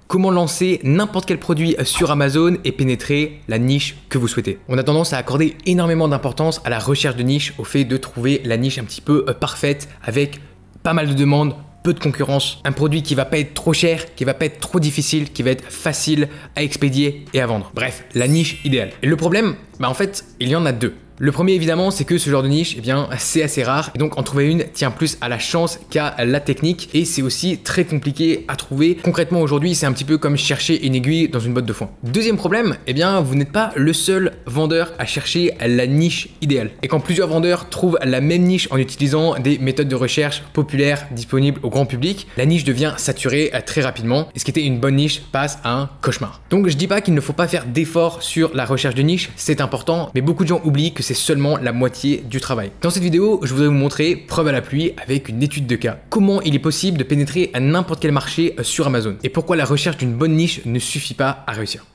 Comment lancer n'importe quel produit sur Amazon et pénétrer la niche que vous souhaitez. On a tendance à accorder énormément d'importance à la recherche de niche, au fait de trouver la niche un petit peu parfaite avec pas mal de demandes, peu de concurrence, un produit qui va pas être trop cher, qui va pas être trop difficile, qui va être facile à expédier et à vendre. Bref, la niche idéale. Et le problème, en fait, il y en a deux. Le premier évidemment, c'est que ce genre de niche, eh bien, c'est assez rare et donc en trouver une tient plus à la chance qu'à la technique et c'est aussi très compliqué à trouver. Concrètement aujourd'hui, c'est un petit peu comme chercher une aiguille dans une botte de foin. Deuxième problème, eh bien, vous n'êtes pas le seul vendeur à chercher la niche idéale. Et quand plusieurs vendeurs trouvent la même niche en utilisant des méthodes de recherche populaires disponibles au grand public, la niche devient saturée très rapidement et ce qui était une bonne niche passe à un cauchemar. Donc je dis pas qu'il ne faut pas faire d'efforts sur la recherche de niche, c'est important, mais beaucoup de gens oublient que c'est seulement la moitié du travail. Dans cette vidéo, je voudrais vous montrer, preuve à la pluie, avec une étude de cas, comment il est possible de pénétrer à n'importe quel marché sur Amazon et pourquoi la recherche d'une bonne niche ne suffit pas à réussir.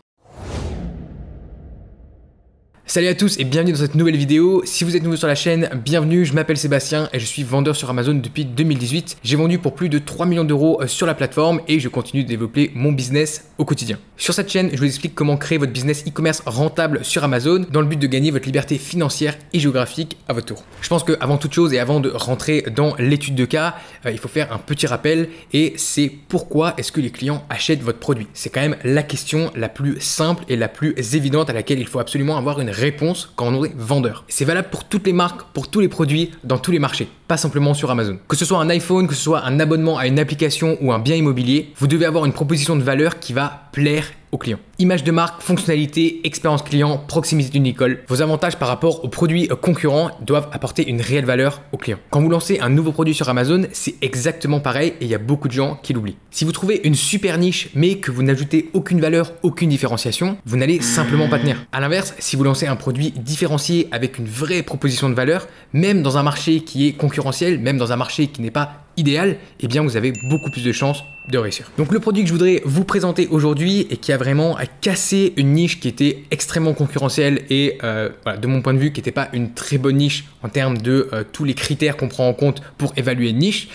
Salut à tous et bienvenue dans cette nouvelle vidéo. Si vous êtes nouveau sur la chaîne, bienvenue, je m'appelle Sébastien et je suis vendeur sur Amazon depuis 2018. J'ai vendu pour plus de 3 millions d'euros sur la plateforme et je continue de développer mon business au quotidien. Sur cette chaîne, je vous explique comment créer votre business e-commerce rentable sur Amazon dans le but de gagner votre liberté financière et géographique à votre tour. Je pense qu'avant toute chose et avant de rentrer dans l'étude de cas, il faut faire un petit rappel et c'est pourquoi est-ce que les clients achètent votre produit. C'est quand même la question la plus simple et la plus évidente à laquelle il faut absolument avoir une réponse quand on est vendeur. C'est valable pour toutes les marques, pour tous les produits, dans tous les marchés, pas simplement sur Amazon. Que ce soit un iPhone, que ce soit un abonnement à une application ou un bien immobilier, vous devez avoir une proposition de valeur qui va plaire aux clients. Image de marque, fonctionnalité, expérience client, proximité d'une école. Vos avantages par rapport aux produits concurrents doivent apporter une réelle valeur aux clients. Quand vous lancez un nouveau produit sur Amazon, c'est exactement pareil et il y a beaucoup de gens qui l'oublient. Si vous trouvez une super niche mais que vous n'ajoutez aucune valeur, aucune différenciation, vous n'allez simplement pas tenir. À l'inverse, si vous lancez un produit différencié avec une vraie proposition de valeur, même dans un marché qui est concurrentiel, même dans un marché qui n'est pas idéal, eh bien vous avez beaucoup plus de chances de réussir. Donc le produit que je voudrais vous présenter aujourd'hui et qui a vraiment cassé une niche qui était extrêmement concurrentielle et voilà, de mon point de vue qui n'était pas une très bonne niche en termes de tous les critères qu'on prend en compte pour évaluer une niche,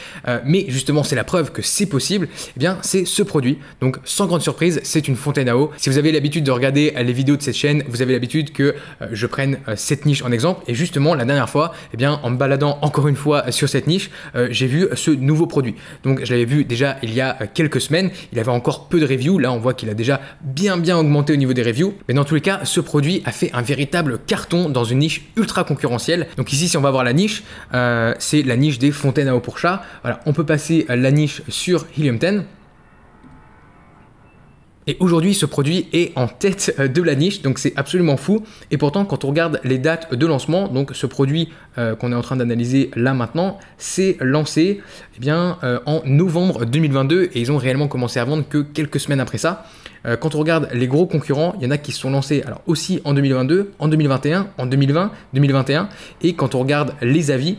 mais justement c'est la preuve que c'est possible, eh bien c'est ce produit. Donc sans grande surprise, c'est une fontaine à eau. Si vous avez l'habitude de regarder les vidéos de cette chaîne, vous avez l'habitude que je prenne cette niche en exemple et justement la dernière fois, eh bien en me baladant encore une fois sur cette niche, j'ai vu ce nouveau produit. Donc je l'avais vu déjà il y a quelques semaines, il avait encore peu de reviews, là on voit qu'il a déjà bien augmenté au niveau des reviews, mais dans tous les cas ce produit a fait un véritable carton dans une niche ultra concurrentielle. Donc ici si on va voir la niche, c'est la niche des fontaines à eau pour chat. Voilà, on peut passer la niche sur Helium 10. Et aujourd'hui, ce produit est en tête de la niche, donc c'est absolument fou. Et pourtant, quand on regarde les dates de lancement, donc ce produit qu'on est en train d'analyser là maintenant, c'est lancé en novembre 2022 et ils ont réellement commencé à vendre que quelques semaines après ça. Quand on regarde les gros concurrents, il y en a qui se sont lancés alors aussi en 2022, en 2021, en 2020, 2021. Et quand on regarde les avis,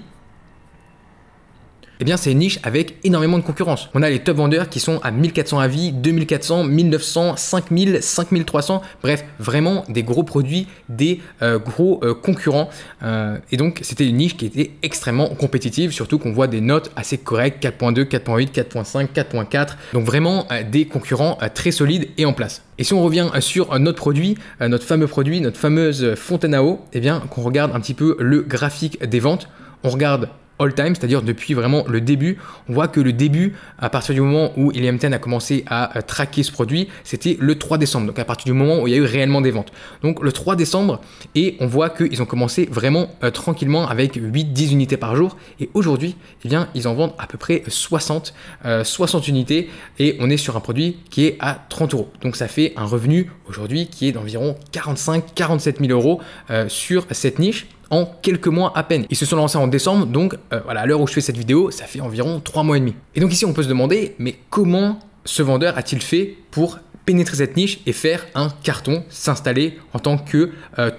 eh bien c'est une niche avec énormément de concurrence. On a les top vendeurs qui sont à 1400 avis, 2400, 1900, 5000, 5300, bref, vraiment des gros produits, des gros concurrents. Et donc c'était une niche qui était extrêmement compétitive, surtout qu'on voit des notes assez correctes, 4.2, 4.8, 4.5, 4.4, donc vraiment des concurrents très solides et en place. Et si on revient sur notre produit, notre fameux produit, notre fameuse fontaine à eau, eh bien qu'on regarde un petit peu le graphique des ventes, on regarde all time, c'est-à-dire depuis vraiment le début, on voit que le début, à partir du moment où Helium 10 a commencé à traquer ce produit, c'était le 3 décembre, donc à partir du moment où il y a eu réellement des ventes. Donc le 3 décembre, et on voit qu'ils ont commencé vraiment tranquillement avec 8-10 unités par jour, et aujourd'hui, eh bien, ils en vendent à peu près 60 unités, et on est sur un produit qui est à 30 euros. Donc ça fait un revenu aujourd'hui qui est d'environ 45-47 000 euros sur cette niche, en quelques mois à peine. Ils se sont lancés en décembre, donc voilà, à l'heure où je fais cette vidéo, ça fait environ 3 mois et demi. Et donc ici, on peut se demander, mais comment ce vendeur a-t-il fait pour pénétrer cette niche et faire un carton, s'installer en tant que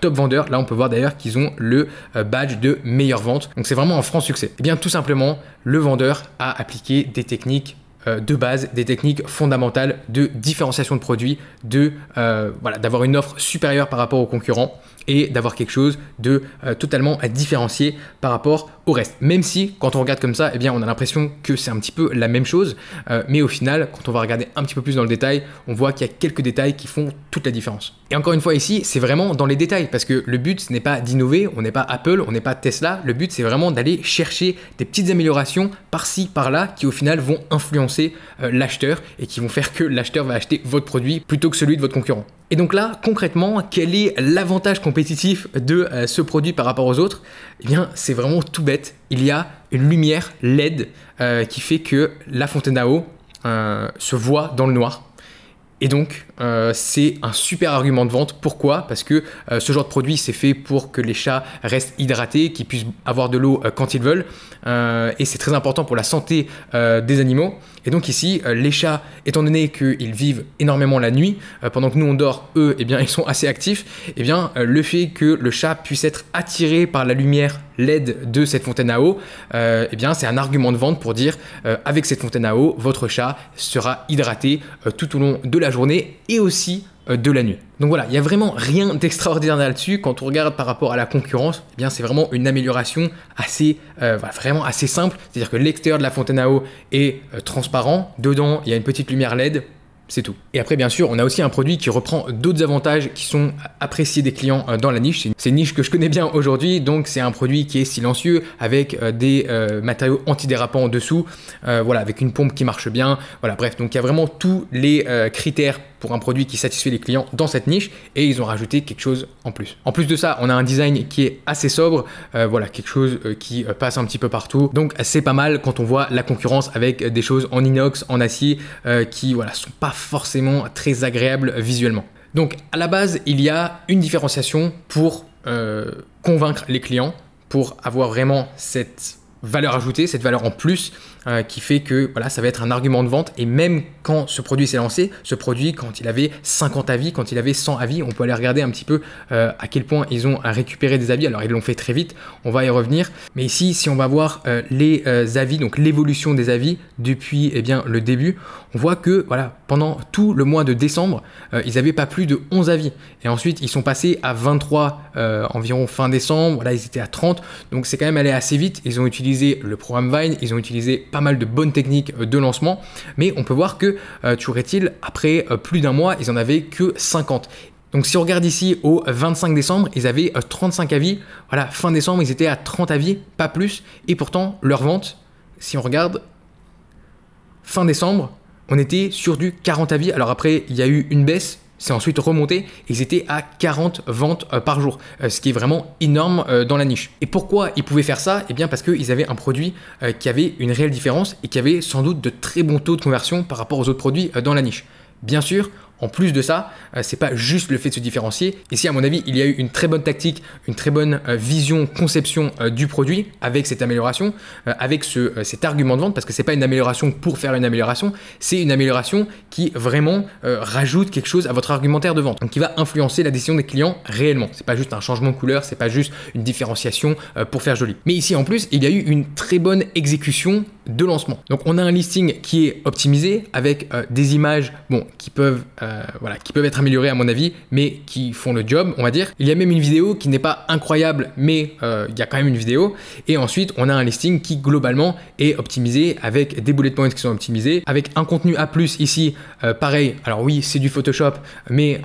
top vendeur? Là, on peut voir d'ailleurs qu'ils ont le badge de meilleure vente. Donc c'est vraiment un franc succès. Et bien tout simplement, le vendeur a appliqué des techniques de base, des techniques fondamentales de différenciation de produits, d'avoir une offre supérieure par rapport aux concurrents et d'avoir quelque chose de totalement différencié par rapport au reste. Même si, quand on regarde comme ça, eh bien, on a l'impression que c'est un petit peu la même chose, mais au final, quand on va regarder un petit peu plus dans le détail, on voit qu'il y a quelques détails qui font toute la différence. Et encore une fois ici, c'est vraiment dans les détails, parce que le but, ce n'est pas d'innover, on n'est pas Apple, on n'est pas Tesla, le but, c'est vraiment d'aller chercher des petites améliorations par-ci, par-là, qui au final vont influencer l'acheteur et qui vont faire que l'acheteur va acheter votre produit plutôt que celui de votre concurrent. Et donc là, concrètement, quel est l'avantage compétitif de ce produit par rapport aux autres? Eh bien, c'est vraiment tout bête. Il y a une lumière LED qui fait que la fontaine à eau se voit dans le noir. Et donc, c'est un super argument de vente. Pourquoi? Parce que ce genre de produit, c'est fait pour que les chats restent hydratés, qu'ils puissent avoir de l'eau quand ils veulent. Et c'est très important pour la santé des animaux. Et donc ici, les chats, étant donné qu'ils vivent énormément la nuit, pendant que nous on dort, eux, eh bien, ils sont assez actifs, eh bien, le fait que le chat puisse être attiré par la lumière LED de cette fontaine à eau, eh bien, c'est un argument de vente pour dire avec cette fontaine à eau, votre chat sera hydraté tout au long de la journée et aussi de la nuit. Donc voilà, il n'y a vraiment rien d'extraordinaire là-dessus. Quand on regarde par rapport à la concurrence, eh bien c'est vraiment une amélioration assez, vraiment assez simple. C'est-à-dire que l'extérieur de la fontaine à eau est transparent. Dedans, il y a une petite lumière LED. C'est tout. Et après, bien sûr, on a aussi un produit qui reprend d'autres avantages qui sont appréciés des clients dans la niche. C'est une niche que je connais bien aujourd'hui, donc c'est un produit qui est silencieux avec des matériaux antidérapants en dessous, voilà, avec une pompe qui marche bien. Voilà, bref, donc il y a vraiment tous les critères pour un produit qui satisfait les clients dans cette niche et ils ont rajouté quelque chose en plus. En plus de ça, on a un design qui est assez sobre, voilà, quelque chose qui passe un petit peu partout. Donc c'est pas mal quand on voit la concurrence avec des choses en inox, en acier, qui voilà, sont pas forcément très agréables visuellement. Donc à la base, il y a une différenciation pour convaincre les clients, pour avoir vraiment cette valeur ajoutée, cette valeur en plus qui fait que voilà, ça va être un argument de vente. Et même quand ce produit s'est lancé, ce produit, quand il avait 50 avis, quand il avait 100 avis, on peut aller regarder un petit peu à quel point ils ont récupéré des avis. Alors ils l'ont fait très vite, on va y revenir. Mais ici, si on va voir les avis, donc l'évolution des avis depuis le début, on voit que voilà, pendant tout le mois de décembre, ils n'avaient pas plus de 11 avis. Et ensuite, ils sont passés à 23 environ fin décembre. Voilà, ils étaient à 30. Donc c'est quand même allé assez vite. Ils ont utilisé le programme Vine, ils ont utilisé pas mal de bonnes techniques de lancement. Mais on peut voir que, toujours est-il, après plus d'un mois, ils en avaient que 50. Donc si on regarde ici au 25 décembre, ils avaient 35 avis. Voilà, fin décembre, ils étaient à 30 avis, pas plus. Et pourtant, leur vente, si on regarde, fin décembre, on était sur du 40 avis. Alors après, il y a eu une baisse, c'est ensuite remonté. Ils étaient à 40 ventes par jour, ce qui est vraiment énorme dans la niche. Et pourquoi ils pouvaient faire ça? Eh bien parce qu'ils avaient un produit qui avait une réelle différence et qui avait sans doute de très bons taux de conversion par rapport aux autres produits dans la niche. Bien sûr, en plus de ça, c'est pas juste le fait de se différencier. Ici, à mon avis, il y a eu une très bonne tactique, une très bonne vision, conception du produit avec cette amélioration, avec cet argument de vente, parce que c'est pas une amélioration pour faire une amélioration, c'est une amélioration qui vraiment rajoute quelque chose à votre argumentaire de vente, donc qui va influencer la décision des clients réellement. C'est pas juste un changement de couleur, c'est pas juste une différenciation pour faire joli. Mais ici, en plus, il y a eu une très bonne exécution de lancement. Donc, on a un listing qui est optimisé avec des images, bon, qui peuvent être améliorées à mon avis, mais qui font le job, on va dire. Il y a même une vidéo qui n'est pas incroyable, mais il y a quand même une vidéo. Et ensuite, on a un listing qui globalement est optimisé avec des bullet points qui sont optimisés, avec un contenu A+, ici, pareil. Alors oui, c'est du Photoshop, mais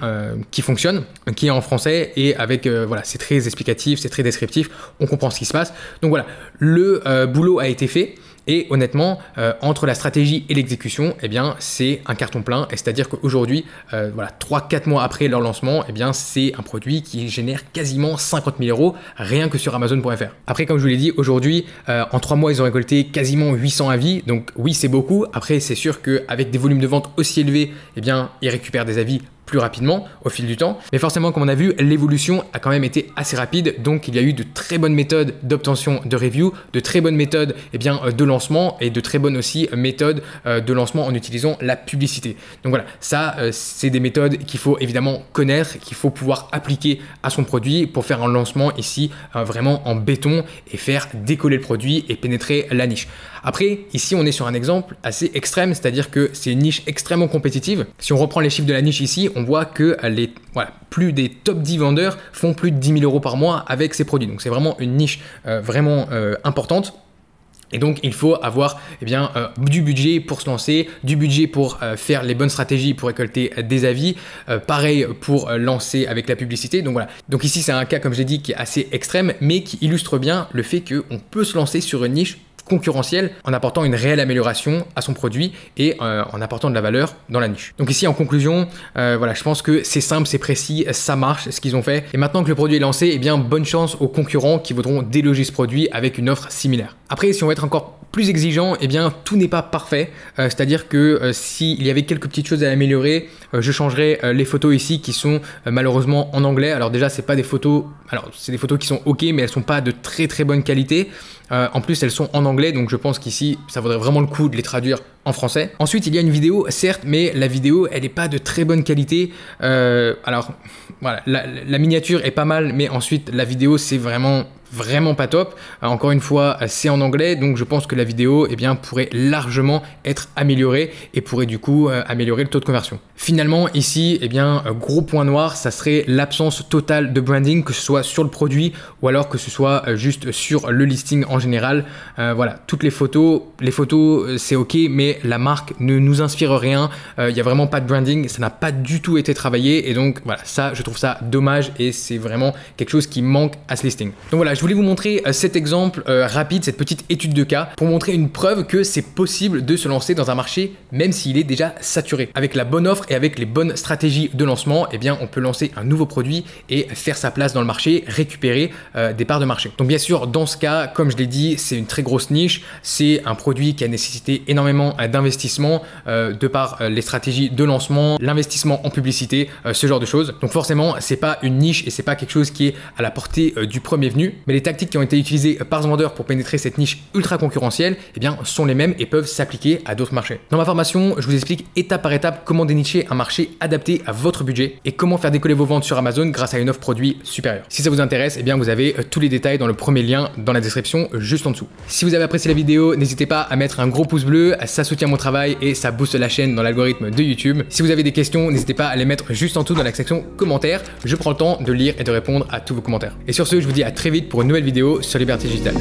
qui fonctionne, qui est en français et avec, voilà, c'est très explicatif, c'est très descriptif, on comprend ce qui se passe. Donc voilà, le boulot a été fait. Et honnêtement, entre la stratégie et l'exécution, eh bien, c'est un carton plein. Et c'est-à-dire qu'aujourd'hui, voilà, 3-4 mois après leur lancement, eh bien, c'est un produit qui génère quasiment 50 000 euros rien que sur Amazon.fr. Après, comme je vous l'ai dit, aujourd'hui, en 3 mois, ils ont récolté quasiment 800 avis. Donc oui, c'est beaucoup. Après, c'est sûr qu'avec des volumes de vente aussi élevés, eh bien, ils récupèrent des avis plus rapidement au fil du temps. Mais forcément, comme on a vu, l'évolution a quand même été assez rapide. Donc, il y a eu de très bonnes méthodes d'obtention de review, de très bonnes méthodes de lancement et de très bonnes aussi méthodes de lancement en utilisant la publicité. Donc voilà, ça, c'est des méthodes qu'il faut évidemment connaître, qu'il faut pouvoir appliquer à son produit pour faire un lancement ici vraiment en béton et faire décoller le produit et pénétrer la niche. Après, ici, on est sur un exemple assez extrême, c'est-à-dire que c'est une niche extrêmement compétitive. Si on reprend les chiffres de la niche ici, on voit que plus des top 10 vendeurs font plus de 10 000 € par mois avec ces produits. Donc, c'est vraiment une niche vraiment importante. Et donc, il faut avoir du budget pour se lancer, du budget pour faire les bonnes stratégies pour récolter des avis. Pareil pour lancer avec la publicité. Donc voilà. Donc ici, c'est un cas, comme j'ai dit, qui est assez extrême, mais qui illustre bien le fait qu'on peut se lancer sur une niche concurrentiel en apportant une réelle amélioration à son produit et en apportant de la valeur dans la niche. Donc ici en conclusion, je pense que c'est simple, c'est précis, ça marche ce qu'ils ont fait. Et maintenant que le produit est lancé, bonne chance aux concurrents qui voudront déloger ce produit avec une offre similaire. Après, si on veut être encore plus exigeant, tout n'est pas parfait. C'est-à-dire que s'il y avait quelques petites choses à améliorer, je changerais les photos ici qui sont malheureusement en anglais. Alors déjà, c'est pas des photos, c'est des photos qui sont ok, mais elles sont pas de très très bonne qualité. En plus, elles sont en anglais, donc je pense qu'ici, ça vaudrait vraiment le coup de les traduire en français. Ensuite, il y a une vidéo, certes, mais la vidéo, elle n'est pas de très bonne qualité. La miniature est pas mal, mais ensuite, la vidéo, c'est vraiment pas top. Encore une fois, c'est en anglais, donc je pense que la vidéo pourrait largement être améliorée et pourrait du coup améliorer le taux de conversion. Finalement, ici, gros point noir, ça serait l'absence totale de branding, que ce soit sur le produit ou alors que ce soit juste sur le listing en général. Toutes les photos c'est ok, mais la marque ne nous inspire rien. Il n'y a vraiment pas de branding, ça n'a pas du tout été travaillé et donc voilà, ça, je trouve ça dommage et c'est vraiment quelque chose qui manque à ce listing. Donc voilà, je voulais vous montrer cet exemple rapide, cette petite étude de cas pour montrer une preuve que c'est possible de se lancer dans un marché même s'il est déjà saturé. Avec la bonne offre et avec les bonnes stratégies de lancement, on peut lancer un nouveau produit et faire sa place dans le marché, récupérer des parts de marché. Donc bien sûr, dans ce cas, comme je l'ai dit, c'est une très grosse niche, c'est un produit qui a nécessité énormément d'investissement de par les stratégies de lancement, l'investissement en publicité, ce genre de choses. Donc forcément, c'est pas une niche et c'est pas quelque chose qui est à la portée du premier venu, mais les tactiques qui ont été utilisées par ce vendeur pour pénétrer cette niche ultra concurrentielle sont les mêmes et peuvent s'appliquer à d'autres marchés. Dans ma formation, je vous explique étape par étape comment dénicher un marché adapté à votre budget et comment faire décoller vos ventes sur Amazon grâce à une offre produit supérieure. Si ça vous intéresse, vous avez tous les détails dans le premier lien dans la description juste en dessous. Si vous avez apprécié la vidéo, n'hésitez pas à mettre un gros pouce bleu, ça soutient mon travail et ça booste la chaîne dans l'algorithme de YouTube. Si vous avez des questions, n'hésitez pas à les mettre juste en dessous dans la section commentaires. Je prends le temps de lire et de répondre à tous vos commentaires. Et sur ce, je vous dis à très vite pour une nouvelle vidéo sur Liberté Digitale.